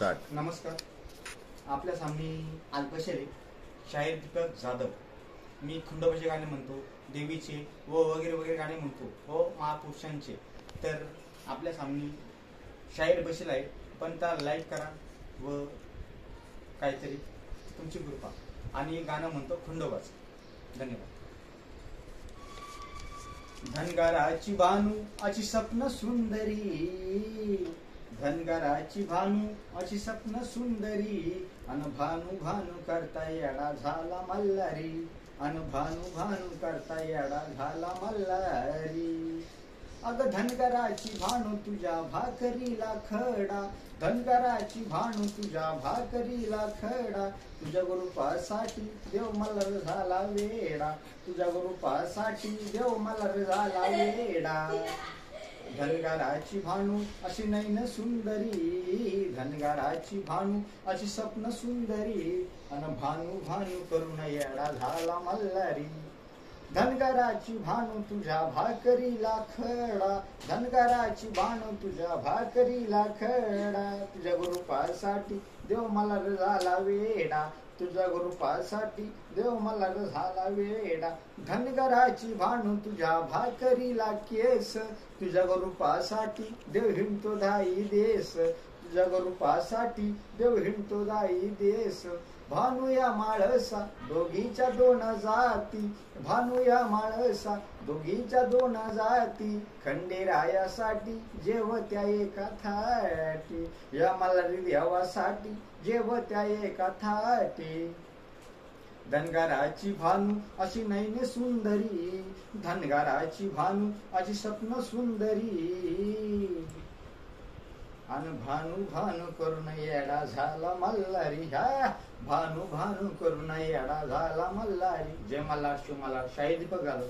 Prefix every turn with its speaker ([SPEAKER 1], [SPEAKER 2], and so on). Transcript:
[SPEAKER 1] Start.
[SPEAKER 2] नमस्कार. आपल्या सामने अल्पशे शाहीर दीपक जाधव. मी खंडोबाचे गाणे म्हणतो, देवीचे व वगैरे वगैरे गाणे म्हणतो व महापुरुषांचे. तर आपल्या सामने शाहीर बसेल आहे, पण त्याला लाईक करा व काहीतरी तुमची कृपा. आणि गाणं म्हणतो खंडोबाचं. धन्यवाद. धनगराची भानू अशी स्वप्न सुंदरी, धनगराची भानू अशी स्वप्न सुंदरी, अन भानू भानू करता येडा झाला मल्हारी, अन भानू भानू करता येडा झाला मल्हारी. अग धनगराची भानू तुझ्या भाकरीला खडा, धनगराची भानू तुझ्या भाकरीला खडा, तुझ्या गुरुपासाठी देव मल्हार झाला वेडा, तुझ्या गुरुपासाठी देव मल्हार झाला वेडा. धनगराची भानू अशी नैन सुंदरी, धनगराची भानू अशी स्वप्न सुंदरी, अन भानू भानू करून येडा झाला मल्हारी. धनगराची भानू तुझ्या भाकरीला खडा, धनगराची भानू तुझ्या भाकरीला खडा, तुझ्या गुरुपासाठी देव मल्हार झाला वेडा, तुझ्या गुरुपासाठी देव मल्हार झाला वेडा. धनगराची भानू तुझ्या भाकरीला केस, तुझ्या गुरुपासाठी देव हिंडतो दाई देश, तुझ्या गुरुपासाठी देव हिंडतो दाई देश. भानू या माळसा दोघीच्या दोन जाती, भानू या माळसा दोघीच्या दोन जाती, खंडेरायासाठी जेवत्या एका थाटी, या मल्हारी देवासाठी जेवत्या एका थाटी. धनगराची भानू अशी नैन सुंदरी, धनगराची भानू अशी स्वप्न सुंदरी, अन भानू भानू करून येडा झाला मल्हारी. ह्या भानू भानू करून येडा झाला मल्हारी. जय मल्हार, शिव मल्हार. शाहीर दीपक जाधव.